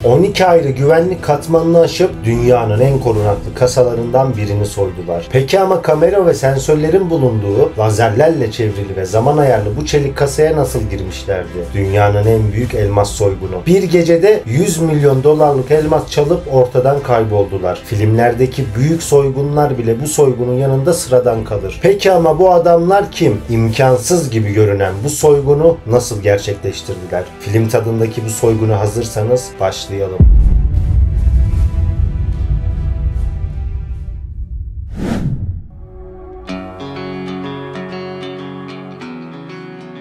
12 ayrı güvenlik katmanını aşıp dünyanın en korunaklı kasalarından birini soydular. Peki ama kamera ve sensörlerin bulunduğu lazerlerle çevrili ve zaman ayarlı bu çelik kasaya nasıl girmişlerdi? Dünyanın en büyük elmas soygunu. Bir gecede 100 milyon dolarlık elmas çalıp ortadan kayboldular. Filmlerdeki büyük soygunlar bile bu soygunun yanında sıradan kalır. Peki ama bu adamlar kim? İmkansız gibi görünen bu soygunu nasıl gerçekleştirdiler? Film tadındaki bu soyguna hazırsanız başlayalım.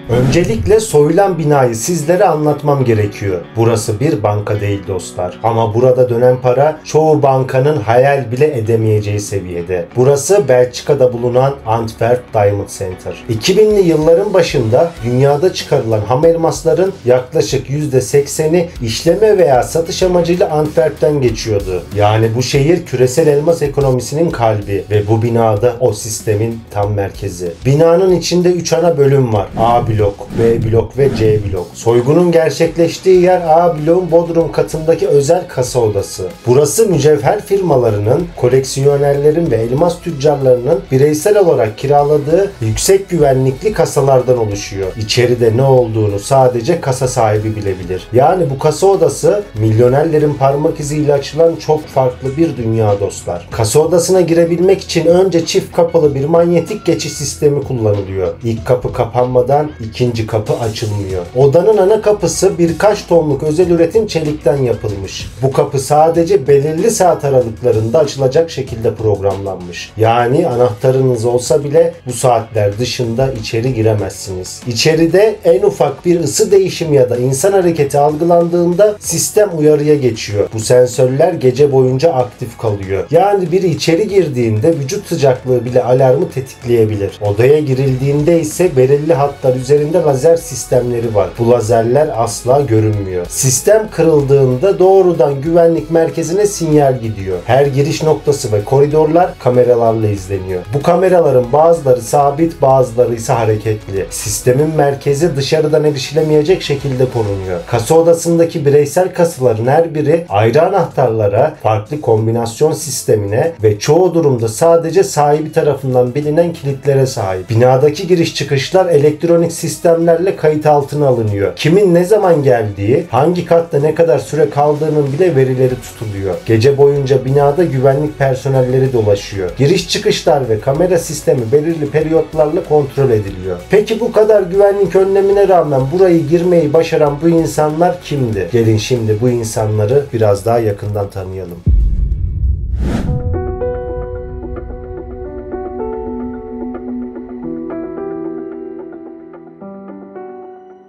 Öncelikle soyulan binayı sizlere anlatmam gerekiyor. Burası bir banka değil dostlar. Ama burada dönen para çoğu bankanın hayal bile edemeyeceği seviyede. Burası Belçika'da bulunan Antwerp Diamond Center. 2000'li yılların başında dünyada çıkarılan ham elmasların yaklaşık %80'i işleme veya satış amacıyla Antwerp'ten geçiyordu. Yani bu şehir küresel elmas ekonomisinin kalbi ve bu binada o sistemin tam merkezi. Binanın içinde 3 ana bölüm var. A blok, B blok ve C blok. Soygunun gerçekleştiği yer A bloğun bodrum katındaki özel kasa odası. Burası mücevher firmalarının, koleksiyonerlerin ve elmas tüccarlarının bireysel olarak kiraladığı yüksek güvenlikli kasalardan oluşuyor. İçeride ne olduğunu sadece kasa sahibi bilebilir. Yani bu kasa odası milyonerlerin parmak iziyle açılan çok farklı bir dünya dostlar. Kasa odasına girebilmek için önce çift kapılı bir manyetik geçiş sistemi kullanılıyor. İlk kapı kapanmadan ikinci kapı açılmıyor. Odanın ana kapısı birkaç tonluk özel üretim çelikten yapılmış. Bu kapı sadece belirli saat aralıklarında açılacak şekilde programlanmış. Yani anahtarınız olsa bile bu saatler dışında içeri giremezsiniz. İçeride en ufak bir ısı değişimi ya da insan hareketi algılandığında sistem uyarıya geçiyor. Bu sensörler gece boyunca aktif kalıyor. Yani biri içeri girdiğinde vücut sıcaklığı bile alarmı tetikleyebilir. Odaya girildiğinde ise belirli hatlar üzerinde lazer sistemleri var. Bu lazerler asla görünmüyor. Sistem kırıldığında doğrudan güvenlik merkezine sinyal gidiyor. Her giriş noktası ve koridorlar kameralarla izleniyor. Bu kameraların bazıları sabit, bazıları ise hareketli. Sistemin merkezi dışarıdan erişilemeyecek şekilde korunuyor. Kasa odasındaki bireysel kasaların her biri ayrı anahtarlara, farklı kombinasyon sistemine ve çoğu durumda sadece sahibi tarafından bilinen kilitlere sahip. Binadaki giriş çıkışlar elektronik sistemlerle kayıt altına alınıyor. Kimin ne zaman geldiği, hangi katta ne kadar süre kaldığının bile verileri tutuluyor. Gece boyunca binada güvenlik personelleri dolaşıyor. Giriş çıkışlar ve kamera sistemi belirli periyotlarla kontrol ediliyor. Peki bu kadar güvenlik önlemine rağmen burayı girmeyi başaran bu insanlar kimdi? Gelin şimdi bu insanları biraz daha yakından tanıyalım.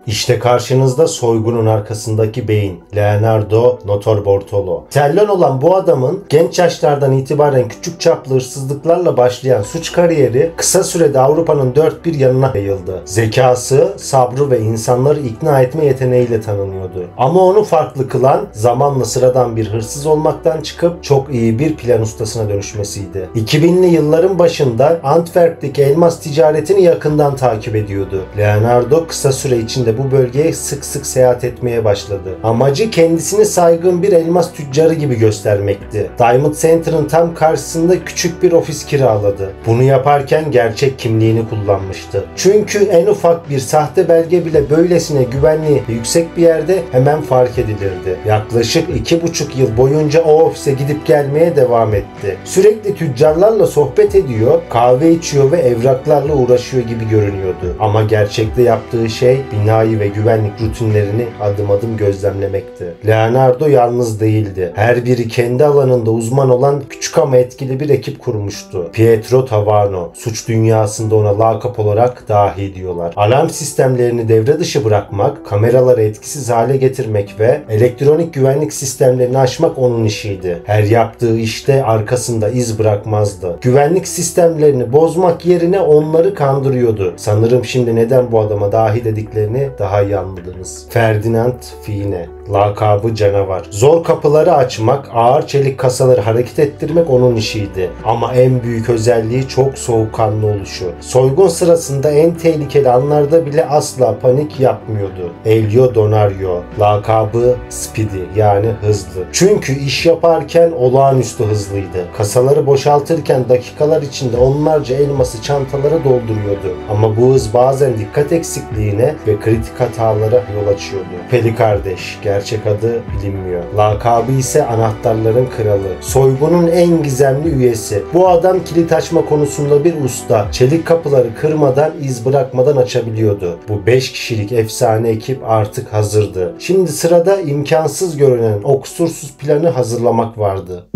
İşte karşınızda soygunun arkasındaki beyin, Leonardo Notarbartolo. İtalyan olan bu adamın genç yaşlardan itibaren küçük çaplı hırsızlıklarla başlayan suç kariyeri kısa sürede Avrupa'nın dört bir yanına yayıldı. Zekası, sabrı ve insanları ikna etme yeteneğiyle tanınıyordu. Ama onu farklı kılan zamanla sıradan bir hırsız olmaktan çıkıp çok iyi bir plan ustasına dönüşmesiydi. 2000'li yılların başında Antwerp'teki elmas ticaretini yakından takip ediyordu. Leonardo kısa süre içinde bu bölgeye sık sık seyahat etmeye başladı. Amacı kendisini saygın bir elmas tüccarı gibi göstermekti. Diamond Center'ın tam karşısında küçük bir ofis kiraladı. Bunu yaparken gerçek kimliğini kullanmıştı. Çünkü en ufak bir sahte belge bile böylesine güvenliği yüksek bir yerde hemen fark edilirdi. Yaklaşık 2,5 yıl boyunca o ofise gidip gelmeye devam etti. Sürekli tüccarlarla sohbet ediyor, kahve içiyor ve evraklarla uğraşıyor gibi görünüyordu. Ama gerçekte yaptığı şey binayı ve güvenlik rutinlerini adım adım gözlemlemekti. Leonardo yalnız değildi. Her biri kendi alanında uzman olan küçük ama etkili bir ekip kurmuştu. Pietro Tavano, suç dünyasında ona lakap olarak dahi diyorlar. Alarm sistemlerini devre dışı bırakmak, kameraları etkisiz hale getirmek ve elektronik güvenlik sistemlerini aşmak onun işiydi. Her yaptığı işte arkasında iz bırakmazdı. Güvenlik sistemlerini bozmak yerine onları kandırıyordu. Sanırım şimdi neden bu adama dahi dediklerini daha iyi anladınız. Ferdinand Fiene. Lakabı Canavar. Zor kapıları açmak, ağır çelik kasaları hareket ettirmek onun işiydi. Ama en büyük özelliği çok soğukkanlı oluşu. Soygun sırasında en tehlikeli anlarda bile asla panik yapmıyordu. Elio Donario. Lakabı Speedy, yani hızlı. Çünkü iş yaparken olağanüstü hızlıydı. Kasaları boşaltırken dakikalar içinde onlarca elması çantalara dolduruyordu. Ama bu hız bazen dikkat eksikliğine ve kritik hatalara yol açıyordu. Peli kardeş, gerçek adı bilinmiyor. Lakabı ise Anahtarların Kralı. Soygunun en gizemli üyesi. Bu adam kilit açma konusunda bir usta. Çelik kapıları kırmadan, iz bırakmadan açabiliyordu. Bu 5 kişilik efsane ekip artık hazırdı. Şimdi sırada imkansız görünen o kusursuz planı hazırlamak vardı.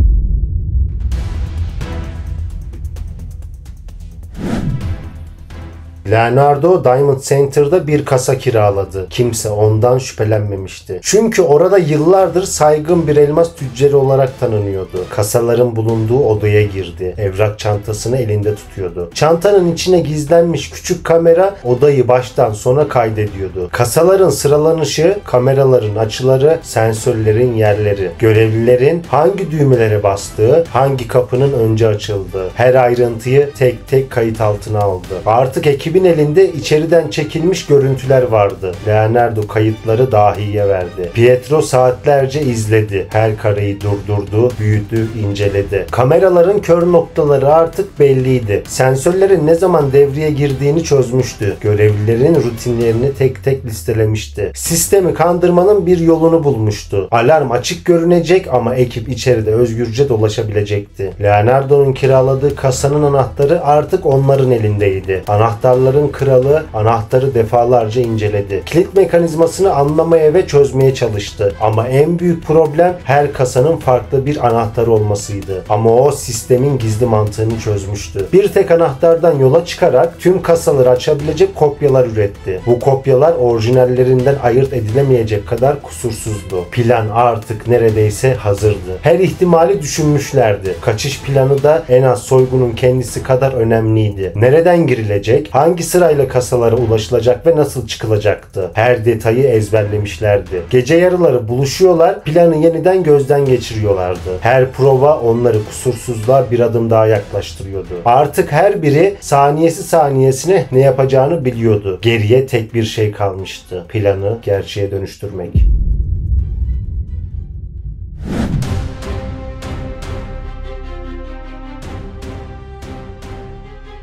Leonardo Diamond Center'da bir kasa kiraladı. Kimse ondan şüphelenmemişti. Çünkü orada yıllardır saygın bir elmas tüccarı olarak tanınıyordu. Kasaların bulunduğu odaya girdi. Evrak çantasını elinde tutuyordu. Çantanın içine gizlenmiş küçük kamera odayı baştan sona kaydediyordu. Kasaların sıralanışı, kameraların açıları, sensörlerin yerleri, görevlilerin hangi düğmelere bastığı, hangi kapının önce açıldığı, her ayrıntıyı tek tek kayıt altına aldı. Artık ekibin elinde içeriden çekilmiş görüntüler vardı. Leonardo kayıtları dahiye verdi. Pietro saatlerce izledi. Her kareyi durdurdu, büyüdü, inceledi. Kameraların kör noktaları artık belliydi. Sensörlerin ne zaman devreye girdiğini çözmüştü. Görevlilerin rutinlerini tek tek listelemişti. Sistemi kandırmanın bir yolunu bulmuştu. Alarm açık görünecek ama ekip içeride özgürce dolaşabilecekti. Leonardo'nun kiraladığı kasanın anahtarı artık onların elindeydi. Anahtarların kralı anahtarı defalarca inceledi. Kilit mekanizmasını anlamaya ve çözmeye çalıştı. Ama en büyük problem her kasanın farklı bir anahtarı olmasıydı. Ama o sistemin gizli mantığını çözmüştü. Bir tek anahtardan yola çıkarak tüm kasaları açabilecek kopyalar üretti. Bu kopyalar orijinallerinden ayırt edilemeyecek kadar kusursuzdu. Plan artık neredeyse hazırdı. Her ihtimali düşünmüşlerdi. Kaçış planı da en az soygunun kendisi kadar önemliydi. Nereden girilecek? Hangi sırayla kasalara ulaşılacak ve nasıl çıkılacaktı? Her detayı ezberlemişlerdi. Gece yarıları buluşuyorlar, planı yeniden gözden geçiriyorlardı. Her prova onları kusursuzluğa bir adım daha yaklaştırıyordu. Artık her biri saniyesi saniyesine ne yapacağını biliyordu. Geriye tek bir şey kalmıştı. Planı gerçeğe dönüştürmek.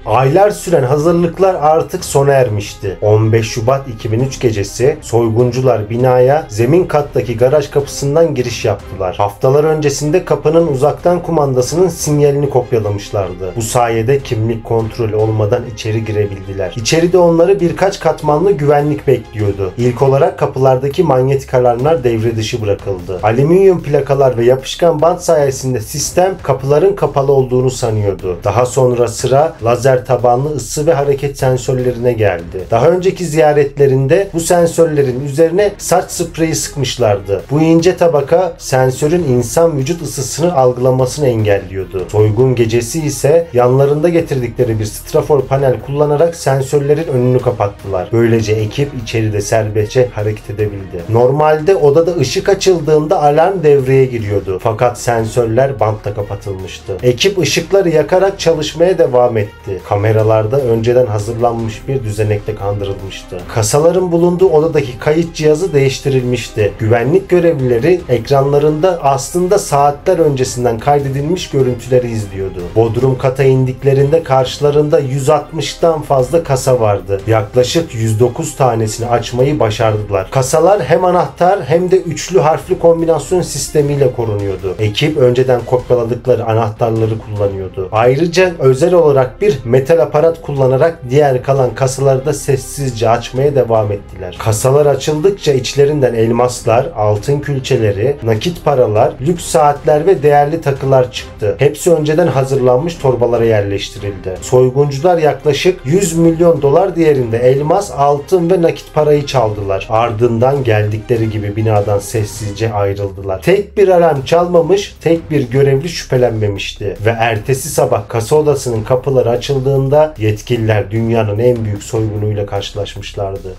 Aylar süren hazırlıklar artık sona ermişti. 15 Şubat 2003 gecesi soyguncular binaya zemin kattaki garaj kapısından giriş yaptılar. Haftalar öncesinde kapının uzaktan kumandasının sinyalini kopyalamışlardı. Bu sayede kimlik kontrolü olmadan içeri girebildiler. İçeride onları birkaç katmanlı güvenlik bekliyordu. İlk olarak kapılardaki manyetik alarmlar devre dışı bırakıldı. Alüminyum plakalar ve yapışkan bant sayesinde sistem kapıların kapalı olduğunu sanıyordu. Daha sonra sıra lazer tabanlı ısı ve hareket sensörlerine geldi. Daha önceki ziyaretlerinde bu sensörlerin üzerine saç spreyi sıkmışlardı. Bu ince tabaka sensörün insan vücut ısısını algılamasını engelliyordu. Soygun gecesi ise yanlarında getirdikleri bir strafor panel kullanarak sensörlerin önünü kapattılar. Böylece ekip içeride serbestçe hareket edebildi. Normalde odada ışık açıldığında alarm devreye giriyordu. Fakat sensörler bantla kapatılmıştı. Ekip ışıkları yakarak çalışmaya devam etti. Kameralarda önceden hazırlanmış bir düzenekle kandırılmıştı. Kasaların bulunduğu odadaki kayıt cihazı değiştirilmişti. Güvenlik görevlileri ekranlarında aslında saatler öncesinden kaydedilmiş görüntüleri izliyordu. Bodrum kata indiklerinde karşılarında 160'tan fazla kasa vardı. Yaklaşık 109 tanesini açmayı başardılar. Kasalar hem anahtar hem de üçlü harfli kombinasyon sistemiyle korunuyordu. Ekip önceden kopyaladıkları anahtarları kullanıyordu. Ayrıca özel olarak bir metal aparat kullanarak diğer kalan kasaları da sessizce açmaya devam ettiler. Kasalar açıldıkça içlerinden elmaslar, altın külçeleri, nakit paralar, lüks saatler ve değerli takılar çıktı. Hepsi önceden hazırlanmış torbalara yerleştirildi. Soyguncular yaklaşık 100 milyon dolar değerinde elmas, altın ve nakit parayı çaldılar. Ardından geldikleri gibi binadan sessizce ayrıldılar. Tek bir alarm çalmamış, tek bir görevli şüphelenmemişti ve ertesi sabah kasa odasının kapıları açıldığında yetkililer dünyanın en büyük soygunuyla karşılaşmışlardı.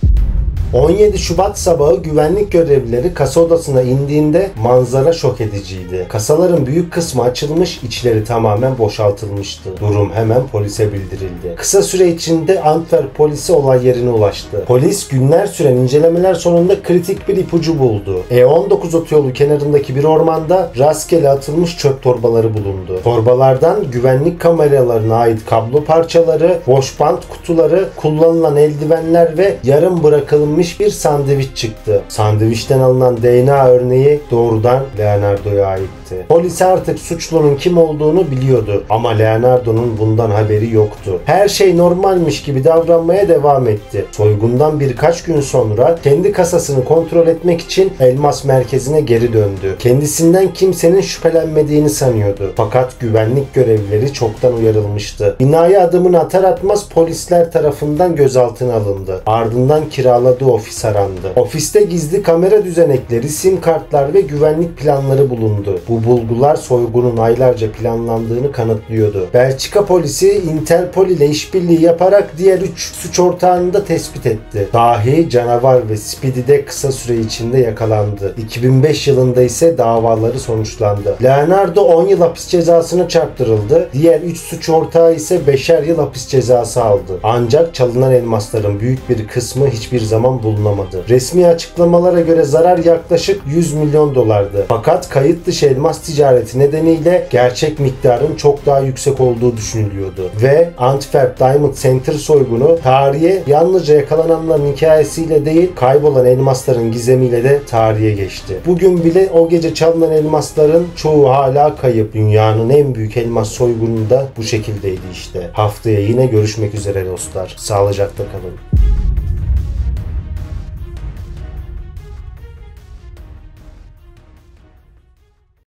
17 Şubat sabahı güvenlik görevlileri kasa odasına indiğinde manzara şok ediciydi. Kasaların büyük kısmı açılmış, içleri tamamen boşaltılmıştı. Durum hemen polise bildirildi. Kısa süre içinde Antwerp polisi olay yerine ulaştı. Polis günler süren incelemeler sonunda kritik bir ipucu buldu. E19 otoyolu kenarındaki bir ormanda rastgele atılmış çöp torbaları bulundu. Torbalardan güvenlik kameralarına ait kablo parçaları, boş bant kutuları, kullanılan eldivenler ve yarım bırakılmış bir sandviç çıktı. Sandviçten alınan DNA örneği doğrudan Leonardo'ya aitti. Polis artık suçlunun kim olduğunu biliyordu ama Leonardo'nun bundan haberi yoktu. Her şey normalmiş gibi davranmaya devam etti. Soygundan birkaç gün sonra kendi kasasını kontrol etmek için elmas merkezine geri döndü. Kendisinden kimsenin şüphelenmediğini sanıyordu. Fakat güvenlik görevlileri çoktan uyarılmıştı. Binaya adımını atar atmaz polisler tarafından gözaltına alındı. Ardından kiraladığı ofis arandı. Ofiste gizli kamera düzenekleri, sim kartlar ve güvenlik planları bulundu. Bu bulgular soygunun aylarca planlandığını kanıtlıyordu. Belçika polisi Interpol ile işbirliği yaparak diğer 3 suç ortağını da tespit etti. Dahi, Canavar ve Speedy de kısa süre içinde yakalandı. 2005 yılında ise davaları sonuçlandı. Leonardo 10 yıl hapis cezasına çarptırıldı. Diğer 3 suç ortağı ise 5'er yıl hapis cezası aldı. Ancak çalınan elmasların büyük bir kısmı hiçbir zaman bulunamadı. Resmi açıklamalara göre zarar yaklaşık 100 milyon dolardı. Fakat kayıt dışı elmas ticareti nedeniyle gerçek miktarın çok daha yüksek olduğu düşünülüyordu. Ve Antwerp Diamond Center soygunu tarihe yalnızca yakalananların hikayesiyle değil, kaybolan elmasların gizemiyle de tarihe geçti. Bugün bile o gece çalınan elmasların çoğu hala kayıp. Dünyanın en büyük elmas soygunu da bu şekildeydi işte. Haftaya yine görüşmek üzere dostlar. Sağlıcakla kalın.